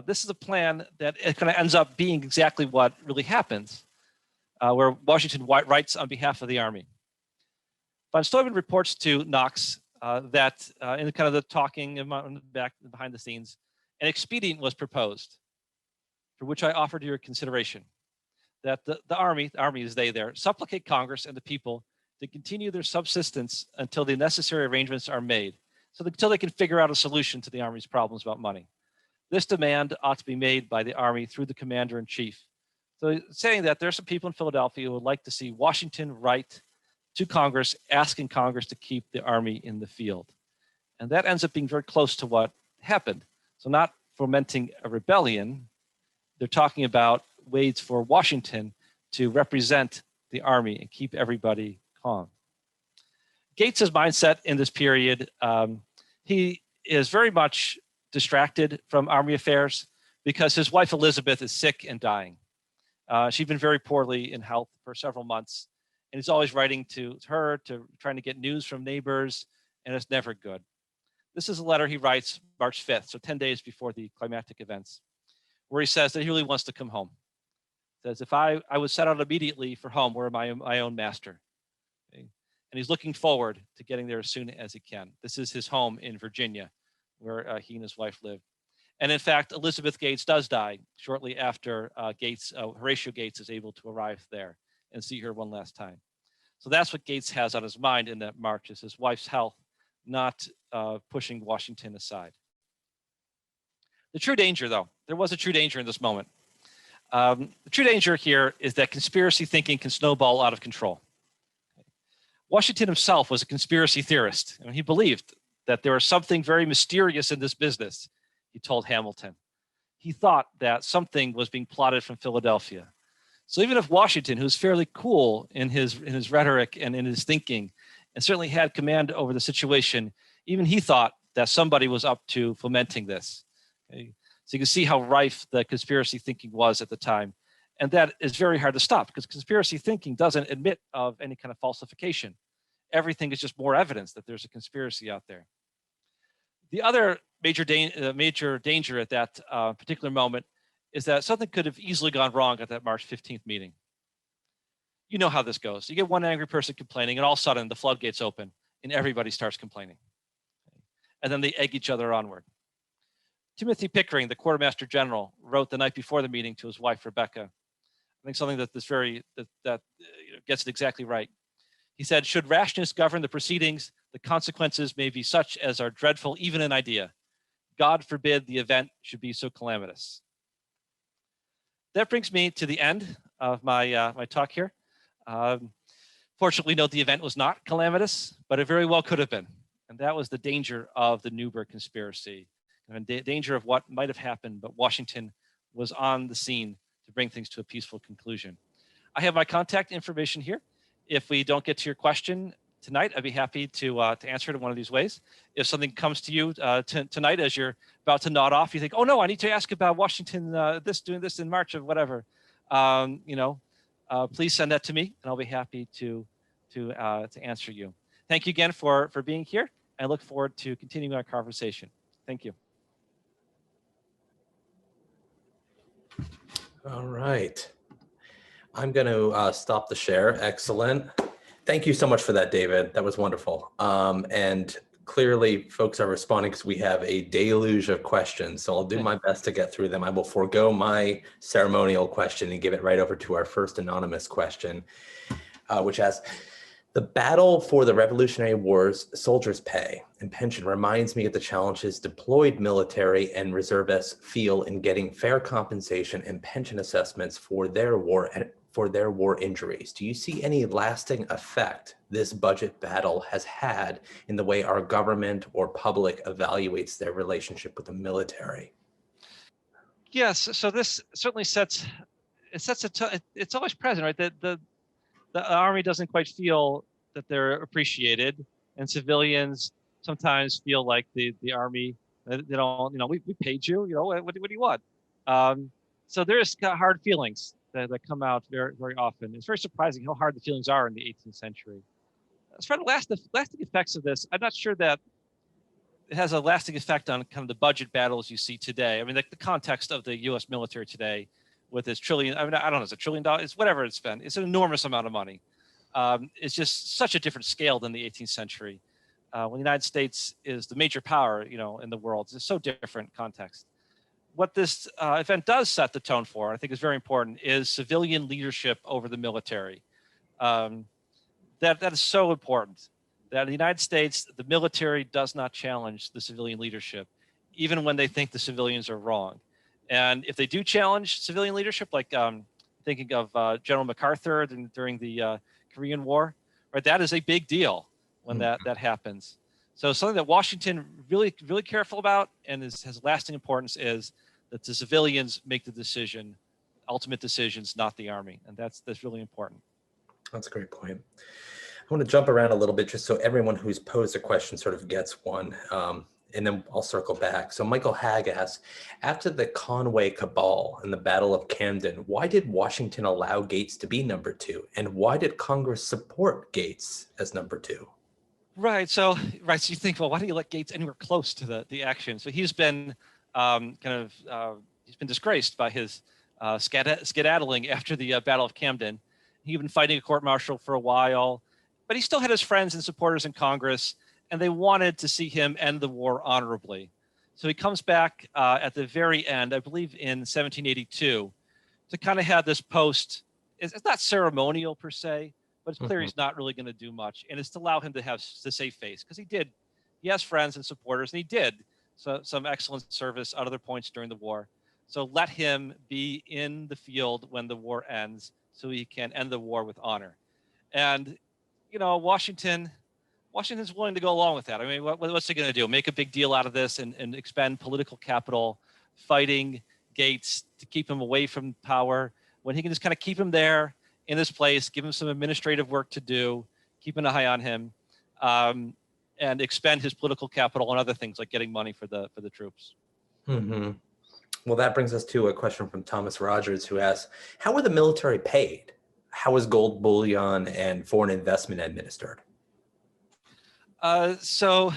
This is a plan that it kind of ends up being exactly what really happens, where Washington writes on behalf of the army. Von Steuben reports to Knox that in kind of the talking back behind the scenes, an expedient was proposed, for which I offer to your consideration, that the army is they there, supplicate Congress and the people to continue their subsistence until the necessary arrangements are made, so until they can figure out a solution to the army's problems about money. This demand ought to be made by the army through the commander-in-chief. So saying that there's some people in Philadelphia who would like to see Washington write to Congress, asking Congress to keep the army in the field. And that ends up being very close to what happened. So not fomenting a rebellion, they're talking about ways for Washington to represent the army and keep everybody calm. Gates's mindset in this period, he is very much distracted from army affairs because his wife Elizabeth is sick and dying. She'd been very poorly in health for several months, and he's always writing to her, trying to get news from neighbors, and it's never good. This is a letter he writes March 5th, so 10 days before the climactic events, where he says that he really wants to come home. He says, if I would set out immediately for home, where my own master. Okay? And he's looking forward to getting there as soon as he can. This is his home in Virginia, where he and his wife lived. And in fact, Elizabeth Gates does die shortly after Horatio Gates is able to arrive there and see her one last time. So that's what Gates has on his mind in that march, is his wife's health, not pushing Washington aside. The true danger, though, there was a true danger in this moment. The true danger here is that conspiracy thinking can snowball out of control. Washington himself was a conspiracy theorist, and he believed that there was something very mysterious in this business, he told Hamilton. He thought that something was being plotted from Philadelphia. So even if Washington, who's fairly cool in his rhetoric and in his thinking, and certainly had command over the situation, even he thought that somebody was up to fomenting this. Okay? So you can see how rife the conspiracy thinking was at the time. And that is very hard to stop, because conspiracy thinking doesn't admit of any kind of falsification. Everything is just more evidence that there's a conspiracy out there. The other major danger at that particular moment is that something could have easily gone wrong at that March 15th meeting. You know how this goes. You get one angry person complaining, and all of a sudden the floodgates open and everybody starts complaining. And then they egg each other onward. Timothy Pickering, the quartermaster general, wrote the night before the meeting to his wife, Rebecca. I think something that gets it exactly right. He said, should rashness govern the proceedings, the consequences may be such as are dreadful even in idea. God forbid the event should be so calamitous. That brings me to the end of my talk here. Fortunately, note the event was not calamitous, but it very well could have been. And that was the danger of the Newburgh conspiracy, and the danger of what might have happened, but Washington was on the scene to bring things to a peaceful conclusion. I have my contact information here. If we don't get to your question tonight, I'd be happy to answer it in one of these ways. If something comes to you tonight as you're about to nod off, you think, oh no, I need to ask about Washington, doing this in March of whatever, please send that to me and I'll be happy to answer you. thank you again for being here. I look forward to continuing our conversation. Thank you. All right. I'm going to stop the share. Excellent. Thank you so much for that, David. That was wonderful. And clearly, folks are responding because we have a deluge of questions. So I'll do my best to get through them. I will forego my ceremonial question and give it right over to our first anonymous question, which asks, the battle for the Revolutionary War's soldiers' pay and pension reminds me of the challenges deployed military and reservists feel in getting fair compensation and pension assessments for their war injuries. Do you see any lasting effect this budget battle has had in the way our government or public evaluates their relationship with the military? Yes, so this certainly it's always present, right? The Army doesn't quite feel that they're appreciated, and civilians sometimes feel like the Army, they don't, we paid you, what do you want? So there's hard feelings that come out very, very often. It's very surprising how hard the feelings are in the 18th century. As far as the lasting effects of this, I'm not sure that it has a lasting effect on kind of the budget battles you see today. I mean, the context of the U.S. military today with its trillion, I don't know, it's $1 trillion, it's whatever it's been. It's an enormous amount of money. It's just such a different scale than the 18th century. When the United States is the major power, in the world, it's so different context. What this event does set the tone for, I think is very important, is civilian leadership over the military. That is so important. That in the United States, the military does not challenge the civilian leadership, even when they think the civilians are wrong. And if they do challenge civilian leadership, like thinking of General MacArthur during the Korean War, right? That is a big deal when that happens. So something that Washington really, really careful about and has lasting importance is that the civilians make the decision, ultimate decisions, not the Army. And that's really important. That's a great point. I want to jump around a little bit just so everyone who's posed a question sort of gets one, and then I'll circle back. So Michael Hagg asks, after the Conway cabal and the Battle of Camden, why did Washington allow Gates to be number 2? And why did Congress support Gates as number 2? Right. So you think, well, why do you let Gates anywhere close to the action? So he's been he's been disgraced by his skedaddling after the Battle of Camden. He'd been fighting a court-martial for a while, but he still had his friends and supporters in Congress, and they wanted to see him end the war honorably. So he comes back at the very end, I believe in 1782, to kind of have this post. It's not ceremonial per se, but it's clear he's not really going to do much. And it's to allow him to have the save face, because he has friends and supporters, and he did some excellent service at other points during the war. So let him be in the field when the war ends, so he can end the war with honor. And, Washington's willing to go along with that. I mean, what's he going to do? Make a big deal out of this and expend political capital fighting Gates to keep him away from power, when he can just kind of keep him there in his place, give him some administrative work to do, keep an eye on him, and expend his political capital on other things like getting money for the troops. Mm-hmm. Well, that brings us to a question from Thomas Rogers, who asks, how were the military paid? How was gold bullion and foreign investment administered? So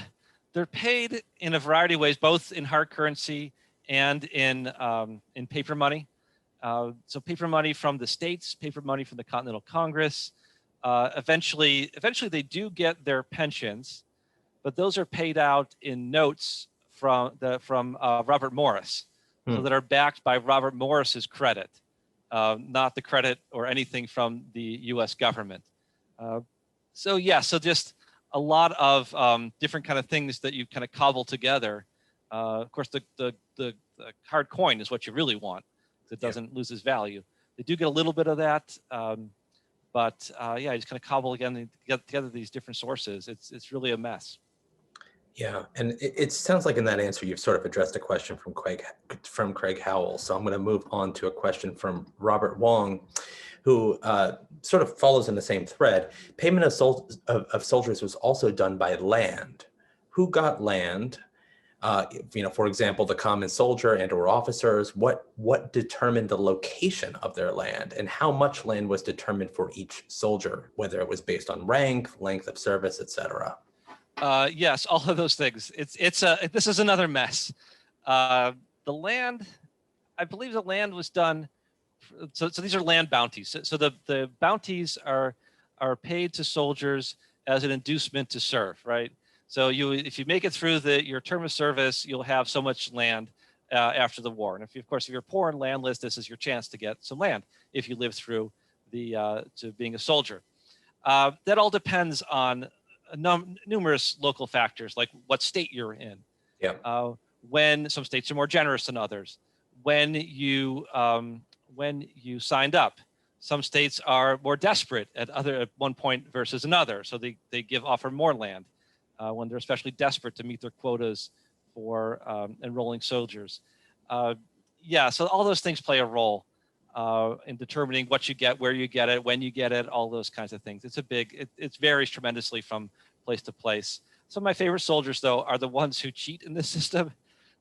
they're paid in a variety of ways, both in hard currency and in paper money. So paper money from the states, paper money from the Continental Congress. Eventually they do get their pensions, but those are paid out in notes from Robert Morris, so that are backed by Robert Morris's credit, not the credit or anything from the U.S. government. So just a lot of different kind of things that you kind of cobble together. Of course, the hard coin is what you really want. It doesn't lose its value. They do get a little bit of that, but you just kind of cobble together these different sources. It's really a mess. Yeah, and it sounds like in that answer you've sort of addressed a question from Craig Howell. So I'm going to move on to a question from Robert Wong, who sort of follows in the same thread. Payment of soldiers was also done by land. Who got land? For example, the common soldier and or officers, what determined the location of their land and how much land was determined for each soldier, whether it was based on rank, length of service, etc. Yes, all of those things. This is another mess. The land, I believe the land was done. So these are land bounties. So the bounties are paid to soldiers as an inducement to serve, right? So if you make it through your term of service, you'll have so much land after the war. And of course, if you're poor and landless, this is your chance to get some land if you live through to being a soldier. That all depends on numerous local factors, like what state you're in. Yeah. When some states are more generous than others. When you signed up, some states are more desperate at one point versus another, so they offer more land when they're especially desperate to meet their quotas for enrolling soldiers. Yeah, so all those things play a role in determining what you get, where you get it, when you get it, all those kinds of things. It varies tremendously from place to place. Some of my favorite soldiers, though, are the ones who cheat in this system.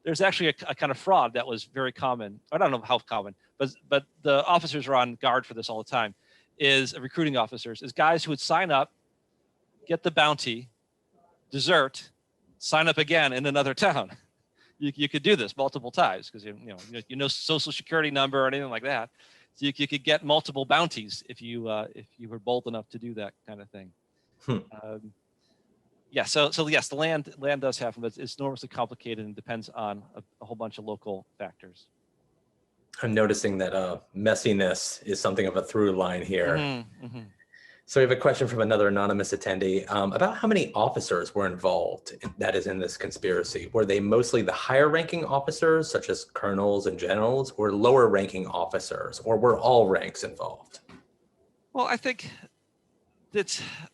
There's actually a kind of fraud that was very common. I don't know how common, but the officers are on guard for this all the time. Recruiting officers is guys who would sign up, get the bounty, desert, sign up again in another town. You could do this multiple times because you know social security number or anything like that. So you could get multiple bounties if you were bold enough to do that kind of thing. Yeah, so yes, the land does happen, but it's enormously complicated and depends on a whole bunch of local factors. I'm noticing that messiness is something of a through line here. Mm-hmm, mm-hmm. So we have a question from another anonymous attendee about how many officers were involved in this conspiracy. Were they mostly the higher ranking officers, such as colonels and generals, or lower ranking officers, or were all ranks involved? Well, I think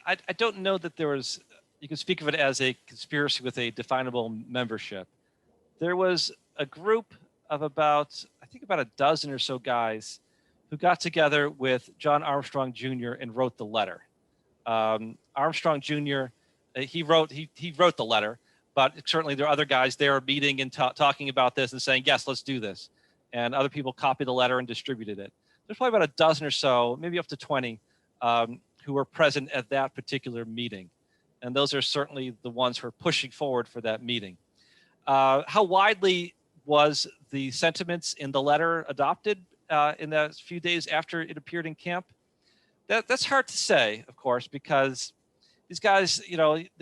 I don't know that there was, you can speak of it as a conspiracy with a definable membership. There was a group of about a dozen or so guys who got together with John Armstrong Jr. and wrote the letter. Armstrong Jr. He wrote the letter, but certainly there are other guys there meeting and talking about this and saying, yes, let's do this. And other people copied the letter and distributed it. There's probably about a dozen or so, maybe up to 20, who were present at that particular meeting. And those are certainly the ones who are pushing forward for that meeting. How widely was the sentiments in the letter adopted in the few days after it appeared in camp? That's hard to say, of course, because these guys,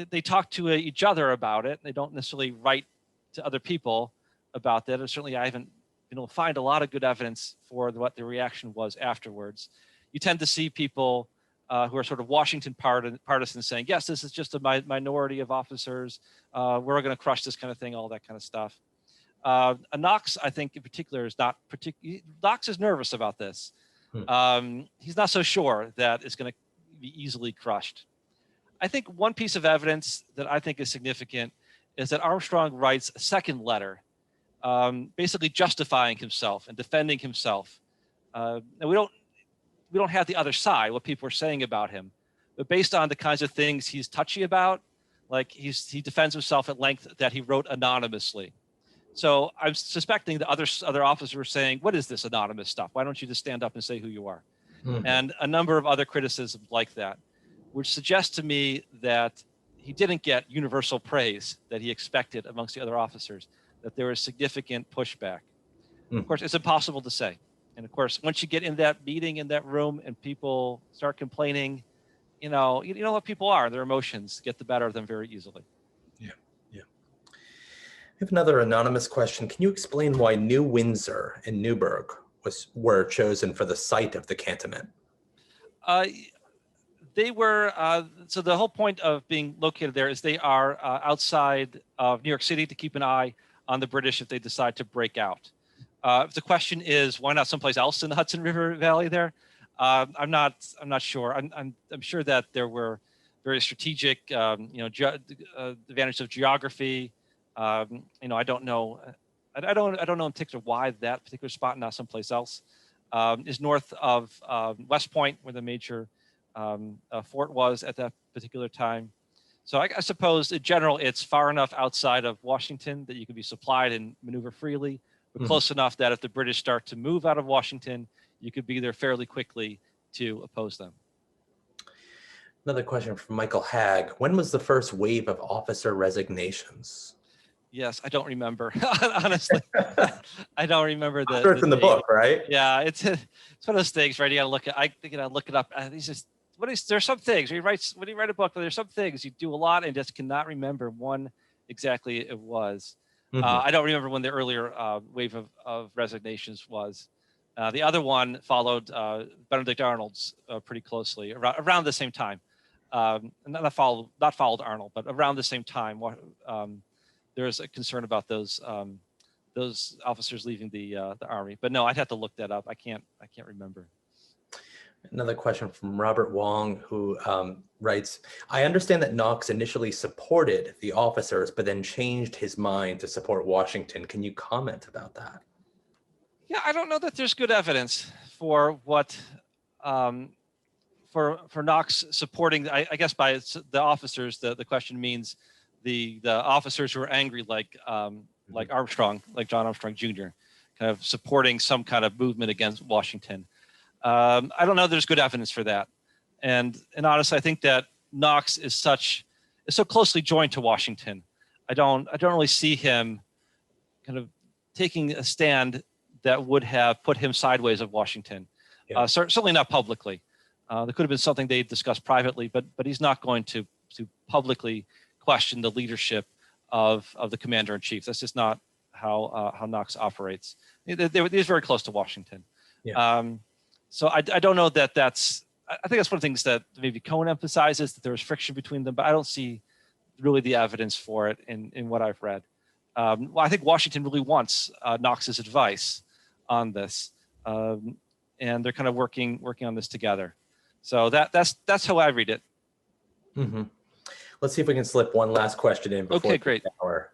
they talk to each other about it. They don't necessarily write to other people about that. And certainly I haven't been able to find a lot of good evidence for what the reaction was afterwards. You tend to see people who are sort of Washington partisans saying, yes, this is just a minority of officers. We're going to crush this kind of thing, all that kind of stuff. Knox, I think in particular, is not particularly, Knox is nervous about this. He's not so sure that it's going to be easily crushed. I think one piece of evidence that I think is significant is that Armstrong writes a second letter, basically justifying himself and defending himself. And we don't have the other side, what people are saying about him, but based on the kinds of things he's touchy about, like he defends himself at length that he wrote anonymously. So I'm suspecting the other officers were saying, what is this anonymous stuff? Why don't you just stand up and say who you are? Mm-hmm. And a number of other criticisms like that, which suggests to me that he didn't get universal praise that he expected amongst the other officers, that there was significant pushback. Mm-hmm. Of course, it's impossible to say. And of course, once you get in that meeting, in that room, and people start complaining, you know what people are, their emotions get the better of them very easily. We have another anonymous question. Can you explain why New Windsor and Newburgh were chosen for the site of the cantonment? They were, so the whole point of being located there is they are outside of New York City to keep an eye on the British if they decide to break out. If the question is, why not someplace else in the Hudson River Valley there? I'm not sure. I'm sure that there were very strategic, advantages of geography. I don't know. I don't know in particular why that particular spot, not someplace else, is north of West Point, where the major fort was at that particular time. So I suppose in general, it's far enough outside of Washington that you can be supplied and maneuver freely, but close enough that if the British start to move out of Washington, you could be there fairly quickly to oppose them. Another question from Michael Hagg. When was the first wave of officer resignations? Yes, I don't remember. Honestly, I don't remember I'm sure it's in the date. book, right? Yeah, it's one of those things, right? You gotta look at. I think look it up. There's some things when you write a book, there's some things you do a lot and just cannot remember when exactly it was. I don't remember when the earlier wave of resignations was. The other one followed Benedict Arnold's pretty closely around the same time. Not followed Arnold, but around the same time. There's a concern about those officers leaving the army. But no, I'd have to look that up. I can't remember. Another question from Robert Wong, who writes, I understand that Knox initially supported the officers, but then changed his mind to support Washington. Can you comment about that? Yeah, I don't know that there's good evidence for what for Knox supporting. I guess by the officers, the question means the officers who are angry, like Armstrong, like John Armstrong Jr., kind of supporting some kind of movement against Washington. I don't know there's good evidence for that. And honestly, I think that Knox is so closely joined to Washington. I don't really see him kind of taking a stand that would have put him sideways of Washington. Yeah. Certainly not publicly. There could have been something they discussed privately, but he's not going to publicly question the leadership of the commander in chief. That's just not how Knox operates. He's very close to Washington. Yeah. So I don't know that that's. I think that's one of the things that maybe Cohen emphasizes, that there was friction between them, but I don't see really the evidence for it in what I've read. Well, I think Washington really wants Knox's advice on this, and they're kind of working on this together. So that's how I read it. Mm-hmm. Let's see if we can slip one last question in before okay, great. the hour.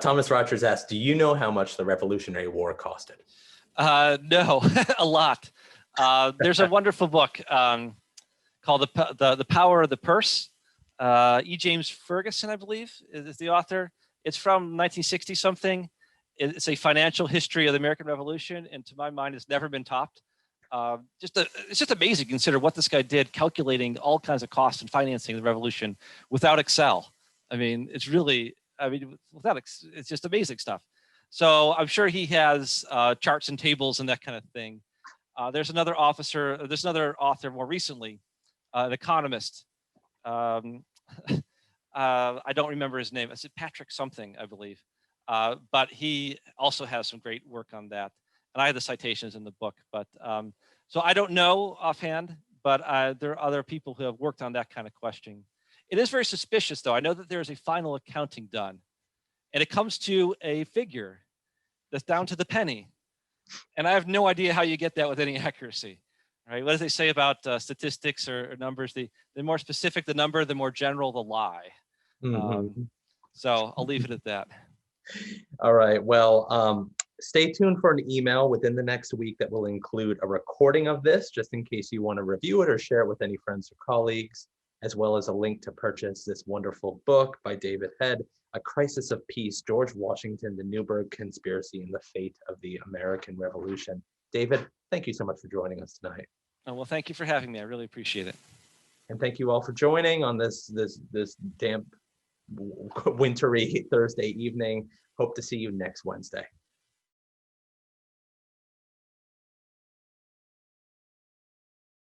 Thomas Rogers asks, do you know how much the Revolutionary War costed? No, a lot. There's a wonderful book called the Power of the Purse. E. James Ferguson, I believe, is the author. It's from 1960 something. It's a financial history of the American Revolution, and to my mind, it's never been topped. It's just amazing to consider what this guy did, calculating all kinds of costs and financing the revolution without Excel. I mean, it's just amazing stuff. So I'm sure he has charts and tables and that kind of thing. There's another author more recently, an economist. I don't remember his name. Is it Patrick something, I believe. But he also has some great work on that. And I have the citations in the book. But so I don't know offhand, but there are other people who have worked on that kind of question. It is very suspicious, though. I know that there is a final accounting done, and it comes to a figure that's down to the penny. And I have no idea how you get that with any accuracy. Right? What do they say about statistics or numbers? The more specific the number, the more general the lie. Mm-hmm. So I'll leave it at that. All right. Well, stay tuned for an email within the next week that will include a recording of this, just in case you want to review it or share it with any friends or colleagues, as well as a link to purchase this wonderful book by David Head, A Crisis of Peace, George Washington, the Newburgh Conspiracy, and the Fate of the American Revolution. David, thank you so much for joining us tonight. Oh, well, thank you for having me. I really appreciate it. And thank you all for joining on this damp, wintry Thursday evening. Hope to see you next Wednesday.